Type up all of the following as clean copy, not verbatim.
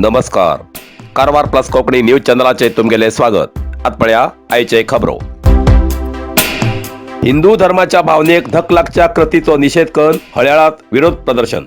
नमस्कार. Karwar plus Konkani news चॅनलाचे तुमगेले स्वागत. आतपळ्या आयचे खबरो. हिंदू धर्माच्या भावनेक धक लागच्या कृतीचो निषेध करून हळयाळात विरोध प्रदर्शन.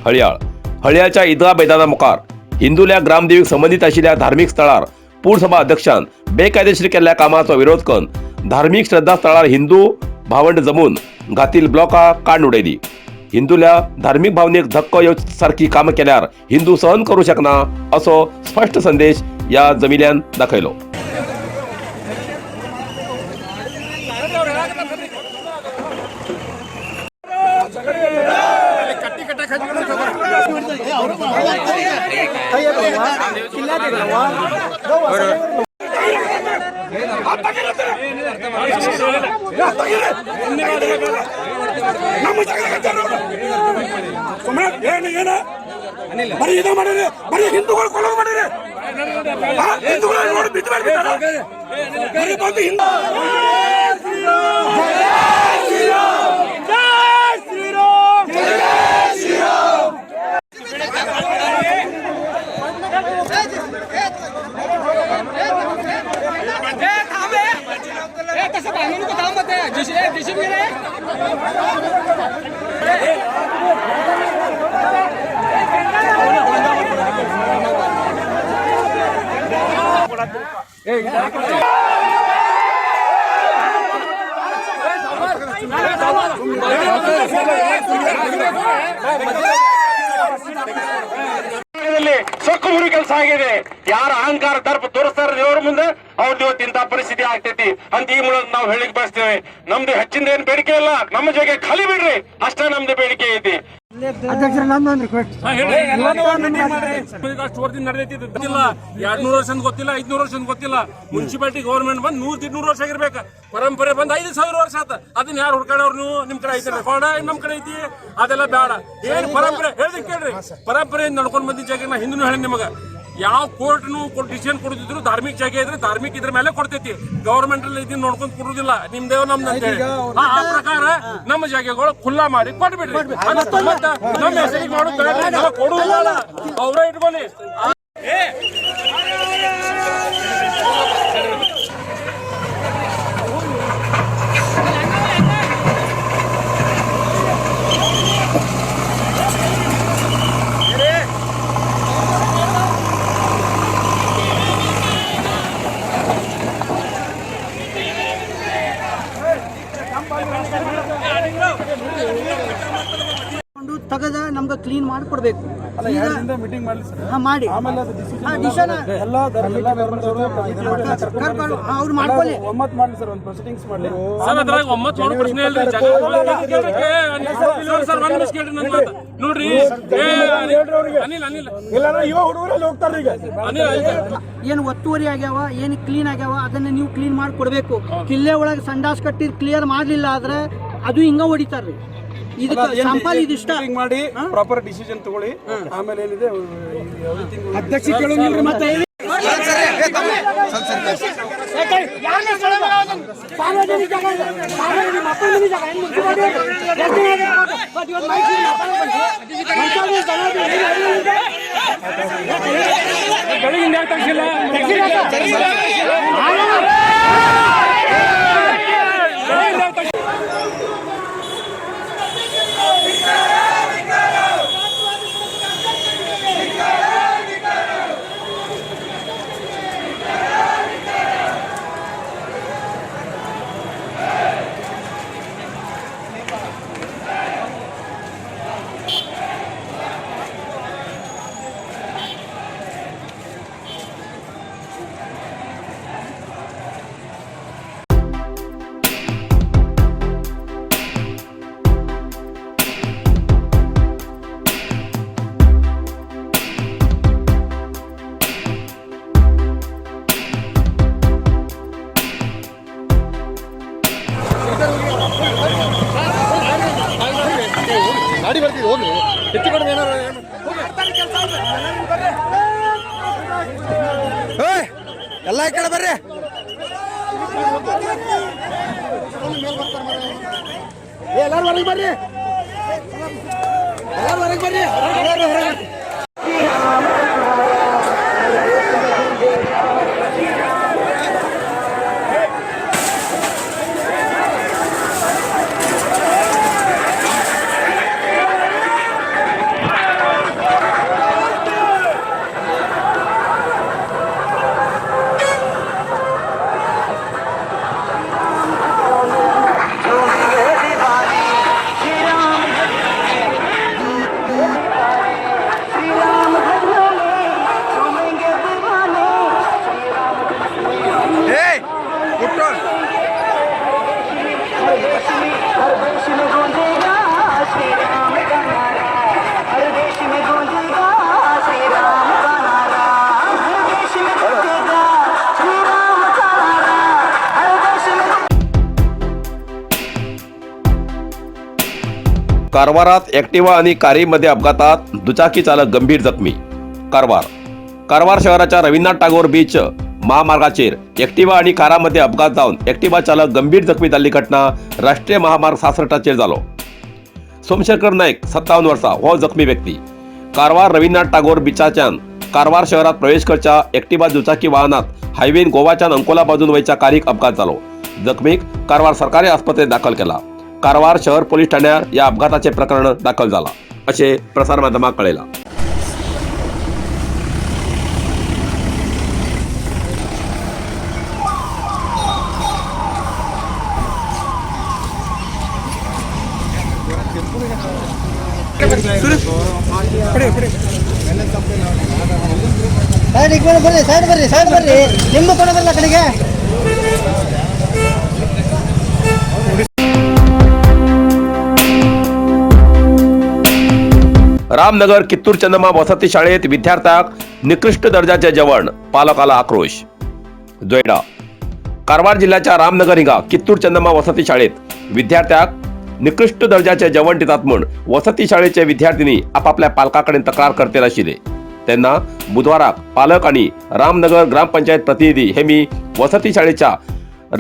हळयाळच्या ईदगाह मैदाना मुखार हिंदूल्या ग्रामदेवीक संबंधित आशिल्ल्या धार्मिक स्थळार पूरसभा अध्यक्षान बेकायदेशीर केल्ल्या कामाचो विरोध करून धार्मिक श्रद्धा स्थळार हिंदू भावंड जमून घातील ब्लॉका काढून उडयली. हिंदूल्या धार्मिक भावनेक धक्को येवसारखी कामां केल्यार हिंदू सहन करू शकना असो स्पष्ट संदेश या जमिल्यान दाखयलो. ಹಿಂದೂಗಳು ಕೊಲೆ ಮಾಡಿದ್ರೆ ಸೊಕ್ಕು ಮುರಿ ಕೆಲಸ ಆಗಿದೆ. ಯಾರ ಅಹಂಕಾರ ದರ್ಪ ತೋರಿಸ್ತಾರ ದೇವರ ಮುಂದೆ ಅವ್ರ ಇವತ್ತಿಂತ ಪರಿಸ್ಥಿತಿ ಆಗ್ತೈತಿ ಅಂತ ಈ ಮೂಲಕ ನಾವು ಹೇಳಿಕ್ ಬಯಸ್ತೇವೆ. ನಮ್ದು ಹೆಚ್ಚಿಂದ ಏನ್ ಬೇಡಿಕೆ ಇಲ್ಲ, ನಮ್ಮ ಜಾಗ ಖಾಲಿ ಬಿಡ್ರಿ ಅಷ್ಟೇ ನಮ್ದು ಬೇಡಿಕೆ ಐತಿ. ಅಷ್ಟು ವರ್ಷದಿಂದ ನಡೆದೈತಿ ಗೊತ್ತಿಲ್ಲ, 200 ವರ್ಷ ಗೊತ್ತಿಲ್ಲ, 500 ವರ್ಷ ಗೊತ್ತಿಲ್ಲ. ಮುನ್ಸಿಪಾಲಿಟಿ ಗವರ್ಮೆಂಟ್ ಬಂದ್ 100-200 ವರ್ಷ ಆಗಿರ್ಬೇಕು. ಪರಂಪರೆ ಬಂದ್ 5,000 ವರ್ಷ ಆತ. ಅದನ್ನ ಯಾರು ಹುಡ್ಕೊಂಡವ್ರು? ನೀವು ನಿಮ್ ಕಡೆ ಐತಿ ರೆಕಾರ್ಡ್, ನಮ್ ಕಡೆ ಐತಿ. ಅದೆಲ್ಲ ಬೇಡ. ಏನ್ ಪರಂಪರೆ ಹೇಳ್ದಿ ಕೇಳ್ರಿ. ಪರಂಪರೆ ನಡ್ಕೊಂಡ್ ಬಂದಿದ್ದ ಜಾಗ ನಾ ಹಿಂದೂ ಹೇಳಿ ನಿಮಗ ಯಾವ ಕೋರ್ಟ್ನು ಡಿಸಿಷನ್ ಕೊಡ್ತಿದ್ರು ಧಾರ್ಮಿಕ ಜಾಗ ಇದ್ರೆ ಧಾರ್ಮಿಕ ಇದ್ರ ಮೇಲೆ ಕೊಡ್ತೈತಿ. ಗವರ್ಮೆಂಟ್ ಅಲ್ಲಿ ಇದನ್ನ ನೋಡ್ಕೊಂಡ್ ಕೊಡುದಿಲ್ಲ. ನಿಮ್ದೇವ ನಮ್ದು ಅಂತ ಹೇಳಿ ಆ ಪ್ರಕಾರ ನಮ್ಮ ಜಾಗಗಳು ಖುಲ್ಲಾ ಮಾಡಿ ಕೊಟ್ಬಿಡ್ರಿ. ನಮ್ಮ ಹೆಸರಿಗೆ ಮಾಡೋದು ಕೊಡುವುದಿಲ್ಲ, ಅವರೇ ಇಟ್ಕೊಳ್ಳಿ. ತಗದ ನಮ್ಗೆ ಕ್ಲೀನ್ ಮಾಡಿ ಕೊಡ್ಬೇಕು. ಮೀಟಿಂಗ್ ಮಾಡಿ ಅವ್ರು ಮಾಡ್ಕೊಳ್ಳಿ. ಒಮ್ಮತ್ ಮಾಡ್ಲಿ ಸರ್, ಒಂದು ಪ್ರೊಸೀಡಿಂಗ್ಸ್ ಮಾಡ್ಲಿ. ನೋಡ್ರಿ ಏನ್ ಒತ್ತುವರಿ ಆಗ್ಯಾವ, ಏನ್ ಕ್ಲೀನ್ ಆಗ್ಯಾವ ಅದನ್ನ ನೀವು ಕ್ಲೀನ್ ಮಾಡಿ ಕೊಡ್ಬೇಕು. ಕಿಲ್ಲೆ ಒಳಗೆ ಸಂಡಾಸ್ ಕಟ್ಟಿ ಕ್ಲಿಯರ್ ಮಾಡ್ಲಿಲ್ಲ ಆದ್ರೆ ಅದು ಹಿಂಗ ಹೊಡಿತಾರ್ರಿ. ಸಂಪಾಲ್ ಇದಿಷ್ಟ ಮಾಡಿ ಪ್ರಾಪರ್ ಡಿಸಿಷನ್ ತಗೊಳ್ಳಿ. ಆಮೇಲೆ ಏನಿದೆ ಅಧ್ಯಕ್ಷ ಮತ್ತೆ ಬೆಳಗಿಂದ ತಕ್ಷಣ ಗಾಡಿ ಬರ್ತೀವಿ ಹೋಗಿ ಹೆಚ್ಚು ಕಡಿಮೆ ಏನಾರು ಎಲ್ಲ ಈ ಕಡೆ ಬರ್ರಿ. ಎಲ್ಲಾರು ಹೊರಗೆ ಬರ್ರಿ, ಎಲ್ಲಾರು ಹೊರಗೆ ಬರ್ರಿ. कारवारात ॲक्टिवा आणि कारमध्ये अपघातात दुचाकी चालक गंभीर जखमी. कारवार शहराच्या रवींद्रनाथ टागोर बीच महामार्गाचेर ॲक्टिवा आणि कारामध्ये अपघात जावन ॲक्टिवा चालक गंभीर जखमी जाल्ली घटना राष्ट्रीय महामार्ग 66 जालो. सोमशेखर नायक 57 वर्सां हो जखमी व्यक्ती. कारवार रवींद्रनाथ टागोर बीचाच्यान कारवार शहरात प्रवेश करच्या ॲक्टिवा दुचाकी वाहनात हायवेन गोवाच्यान अंकोला बाजून वयच्या कारीक अपघात जालो. जखमीक कारवार सरकारी आस्पत्रेत दाखल केला. कारवार शहर पोलीस ठाण्यार या अपघाताचे प्रकरण दाखल झाला असे प्रसारमाध्यमांक कळयला. ಸೈಡ್ ಬರ್ರಿ ನಿಮ್ಮ ಕೊಡ ಬರಲ್ಲ ಕಡೆಗೆ. रामनगर कित्तूर चंदमा वसती शाळेत विद्यार्थ्याक निकृष्ट दर्जाचे जेवण, पालकाला आक्रोश. जोयडा कारवार जिल्ह्याच्या रामनगर हिंगा कित्तूर चंदमा वसती शाळेत विद्यार्थ्याक निकृष्ट दर्जाचे जेवण दितात म्हूण वसती शाळेचे विद्यार्थिनी आपापल्या पालकांकडे तक्रार करते आशिल्ले. तेन्ना बुधवाराक पालक आणि रामनगर ग्रामपंचायत प्रतिनिधी हेमी वसती शाळेच्या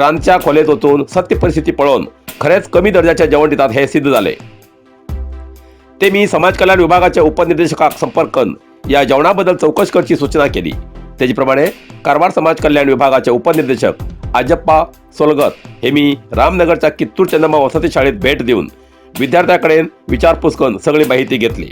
रांदच्या खोलेत वचून सत्य परिस्थिती पळोवन खरेच कमी दर्जाचे जेवण दितात हे सिद्ध झाले. तेमी समाज कल्याण विभागाच्या उपनिर्देशकाक संपर्क करून या जेवणाबद्दल चौकशी करची सूचना केली. त्याचे प्रमाणे कारवार समाज कल्याण विभागाचे उपनिर्देशक अजप्पा सोलगत हेमी रामनगरच्या कित्तूर चंदमा वसती शाळेत भेट देऊन विद्यार्थ्यांकडे विचारपूस करून सगळी माहिती घेतली.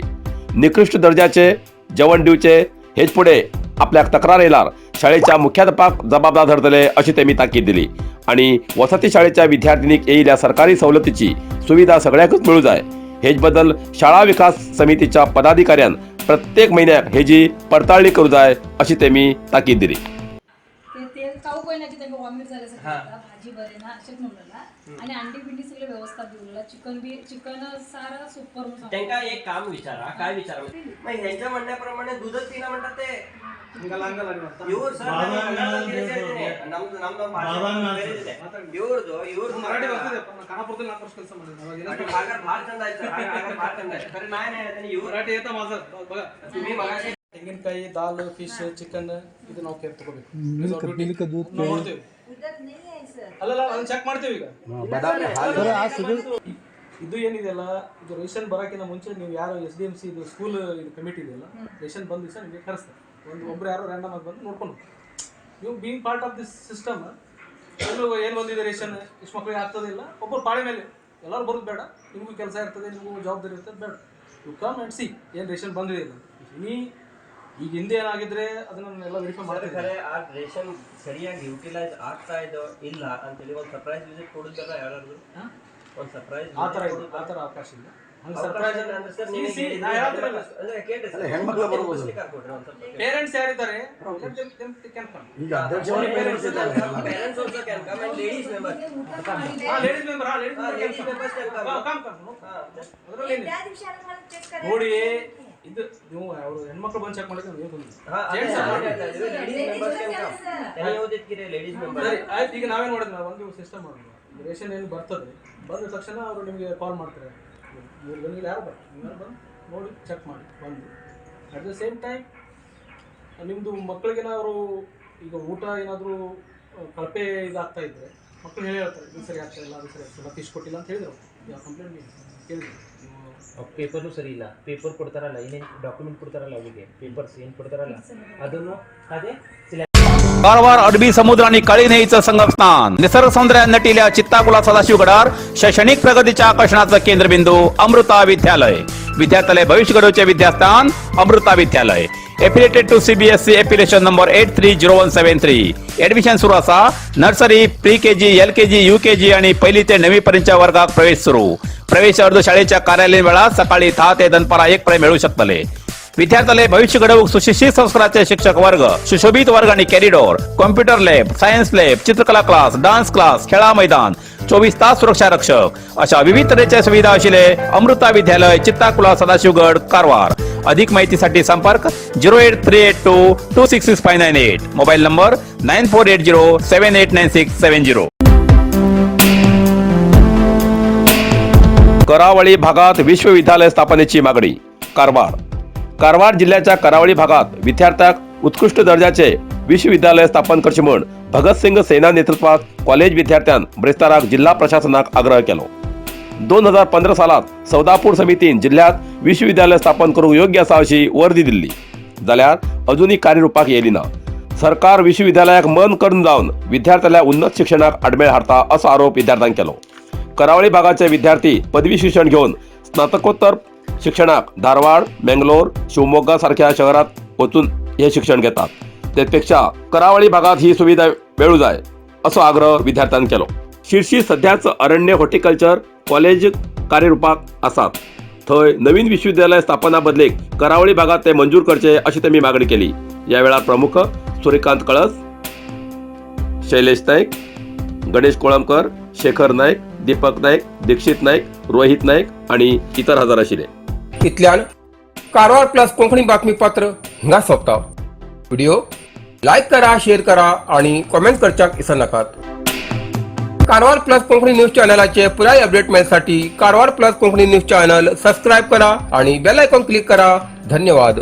निकृष्ट दर्जाचे जेवण दिवचे हेच पुढे आपल्या तक्रार येयल्यार शाळेच्या मुख्याध्यापक जबाबदार धरतले अशी तेमी ताकीद दिली. आणि वसती शाळेच्या विद्यार्थिनीक येयल्या सरकारी सवलतीची सुविधा सगळ्यांकच मिळू जाय हेच बद्दल शाळा विकास समितीच्या पदाधिकाऱ्यान प्रत्येक महिन्याक हेजी पडताळणी करू जाय अशी तेमी ताकीद दिली. तेल खाऊ कोणाची ते वॉमिट झाल्यासारखं भाजी बरे ना असेच म्हणलेला आणि अंडी बिंडी सगळे व्यवस्था दिलेला. चिकन सारा सुपर म्हणून त्यांना एक काम विचारा. काय विचारा मग ह्यांच्या म्हणण्याप्रमाणे दूधच पिना म्हणतात ते ಇವ್ರು ಸರ್ ಇವ್ರದ್ದು ಭಾಳ ಚಂದ ಆಯ್ತು ಭಾಳ ಚಂದ ಆಯ್ತು ಖರೆ ನಾಯ್ ಮರಾಠಿ येतं माझं बघा तुम्ही मगाशी ತೆಂಗಿನಕಾಯಿ ದಾಲ್ ಫಿಶ್ ಚಿಕನ್ ಇದು ನಾವು ಕೇರ್ ತಗೋಬೇಕು. ಅಲ್ಲಲ್ಲ ಅದನ್ನ ಚೆಕ್ ಮಾಡ್ತೀವಿ ಈಗ. ಇದು ಏನಿದೆಯಲ್ಲ ಇದು ರೇಷನ್ ಬರೋಕ್ಕಿಂತ ಮುಂಚೆ ನೀವು ಯಾರು SDMC ಇದು ಸ್ಕೂಲ್ ಇದು ಕಮಿಟಿ ಇದೆಯಲ್ಲ ರೇಷನ್ ಬಂದ ದಿವಸ ನಿಮಗೆ ಕರೆಸ್ತಾರೆ. ಒಬ್ರು ಯಾರೋ ರ್ಯಾಂಡಮ್ ಆಗಿ ಬಂದು ನೋಡ್ಕೊಂಡು ನೀವು being part of this system ಏನು ಬಂದಿದೆ ರೇಷನ್ ಇಷ್ಟು ಮಕ್ಕಳಿಗೆ ಆಗ್ತದಿಲ್ಲ ಒಬ್ಬರು ಪಾಳಿ ಮೇಲೆ ಎಲ್ಲರೂ ಬರೋದು ಬೇಡ. ನಿಮಗೂ ಕೆಲಸ ಇರ್ತದೆ, ನಿಮಗೂ ಜವಾಬ್ದಾರಿ ಇರ್ತದೆ, ಬೇಡ. ಯು ಕಮ್ ಆ್ಯಂಡ್ ಸಿ ಏನು ರೇಷನ್ ಬಂದಿದೆ ಇಲ್ಲ. ಈಗ ಹಿಂದೆ ಏನಾಗಿದ್ರೆ ಅದನ್ನ ಎಲ್ಲ ವೆರಿಫೈ ಮಾಡ್ತಾರೆ. ಆ ರೇಷನ್ ಸರಿಯಾಗಿ ಯುಟಿಲೈಸ್ ಆಗ್ತಾ ಇದೋ ಇಲ್ಲ ಅಂತೇಳಿ ಒಂದು ಸರ್ಪ್ರೈಸ್ ವಿಸಿಟ್ ಕೊಡುತ್ತಲ್ಲ ಯಾರಾದ್ರು ಒಂದು ಸರ್ಪ್ರೈಸ್ ಆ ಥರ ಅವಕಾಶ ಇಲ್ಲ. ಪೇರೆಂಟ್ಸ್ ಯಾರಿದ್ದಾರೆ ನೋಡಿ ಇದು ನೀವು ಅವರು ಹೆಣ್ಮಕ್ಳು ಬಂದು ಚೆಕ್ ಮಾಡಿದ್ರೆ ಆಯ್ತು. ಈಗ ನಾವೇನು ಮಾಡಿದ್ವಿ ಒಂದು ಸಿಸ್ಟಮ್ ಮಾಡೋದು ರೇಷನ್ ಏನು ಬರ್ತದೆ ಬಂದ ತಕ್ಷಣ ಅವರು ನಿಮಗೆ ಕಾಲ್ ಮಾಡ್ತಾರೆ. 3 ಗಂಟೆಗೆ ಯಾರು ಬಂದು ನೋಡಿ ಚೆಕ್ ಮಾಡಿ ಬಂದು ಅಟ್ ದ ಸೇಮ್ ಟೈಮ್ ನಿಮ್ಮದು ಮಕ್ಕಳಿಗೇನಾದ್ರು ಈಗ ಊಟ ಏನಾದರೂ ಕಳಪೆ ಇದಾಗ್ತಾ ಇದ್ದರೆ ಮಕ್ಕಳು ಹೇಳ್ತಾರೆ ಇದು ಸರಿ ಆಗ್ತಾ ಇಲ್ಲ, ಅದು ಸರಿ ಆಗ್ತಿಲ್ಲ, ಫಿಶ್ ಕೊಟ್ಟಿಲ್ಲ ಅಂತ ಹೇಳಿದ್ರು. ಯಾವ ಕಂಪ್ಲೇಂಟ್ ಕೇಳಿದ್ರು ಪೇಪರು ಸರಿ ಇಲ್ಲ, ಪೇಪರ್ ಕೊಡ್ತಾರಲ್ಲ ಏನೇನು ಡಾಕ್ಯುಮೆಂಟ್ ಕೊಡ್ತಾರಲ್ಲ ಅವರಿಗೆ ಪೇಪರ್ಸ್ ಏನು ಕೊಡ್ತಾರಲ್ಲ ಅದನ್ನು ಅದೇ कारवार अरबी समुद्र आणि काळी नदीचं संगमस्थान निसर्ग सौंदर्याने नटलेल्या चित्ताकुला सदाशिवगडावर शैक्षणिक प्रगतीच्या आकर्षणाचं केंद्रबिंदू अमृता विद्यालय. विद्यार्थ्यालय भविष्य घडवचे विद्यास्थान Amrita Vidyalaya. Affiliated to CBSE affiliation number 830173. Admission सुरू असा. Nursery, pre KG, LKG, UKG आणि पहिली ते 9वी पर्यंतच्या वर्गात प्रवेश सुरू. प्रवेश अर्ज शाळेच्या कार्यालयीन वेळा सकाळी 10 ते दनपारा 1 पर्यंत मिळू शकतले. विद्यार्थ्यालय भविष्य घडवूक सुशिक्षित संस्काराचे शिक्षक वर्ग, सुशोभित वर्ग आणि corridor, computer lab, science lab, चित्रकला क्लास, डान्स क्लास, खेळा मैदान, 24 तास सुरक्षा रक्षक अशा विविध तऱ्हेच्या सुविधा असलेले अमृता विद्यालय चित्ताकुला सदाशिवगड कारवार. अधिक माहितीसाठी संपर्क 08382266598. Mobile number 9480789670. करावळी भागात विश्वविद्यालय स्थापनेची मागणी. कारवार जिल्ह्याच्या करावळी भागात विद्यार्थ्यांक उत्कृष्ट दर्जाचे विश्वविद्यालय स्थापन करचे म्हण भगतसिंग सेना नेतृत्वात कॉलेज विद्यार्थ्यान ब्रेस्ताराक जिल्हा प्रशासनाक आग्रह केलो. 2015 सालात सौदापूर समितीन जिल्ह्यात विश्वविद्यालय स्थापन करूंक योग्य आसा अशी वर्दी दिल्ली, जाल्यार अजूनही कार्यरूपाक येयली ना. सरकार विश्वविद्यालयाक मन करून जावन विद्यार्थ्याल्या उन्नत शिक्षणाक आडमेळ हाडता असो आरोप विद्यार्थ्यांक केलो. करावळी भागाचे विद्यार्थी पदवी शिक्षण घेऊन स्नातकोत्तर शिक्षणाक धारवाड, मंगलोर, शिवमोग्गा सारख्या शहरात वचून हे शिक्षण घेतात. त्यापेक्षा करावळी भागात ही सुविधा मिळू जाय असो आग्रह विद्यार्थ्यांनी केलो. शिर्शी सध्याच अरण्य हॉर्टिकल्चर कॉलेज कार्यरूपाक आसात. थंय नवीन विश्वविद्यालय स्थापना बदलेक करावळी भागात ते मंजूर करचे अशी त्यांनी मागणी केली. या वेळार प्रमुख सूर्यकांत कळस, शैलेश नाईक, गणेश कोळंबकर, शेखर नाईक, दीपक नाईक, दीक्षित नाईक, रोहित नाईक आणि इतर हजर आशिल्ले. इतल्यान कारवार प्लस कोंकणी बातमीपत्र हिंगा सोंपता. व्हिडिओ लाईक करा, शेअर करा आणि कमेंट करच्याक विसरनाकात. कारवार प्लस कोंकणी न्यूज चॅनलाचे पुराय अपडेट मेळसाठी Karwar plus Konkani news channel subscribe करा आणि बेल आयकॉन क्लिक करा. धन्यवाद.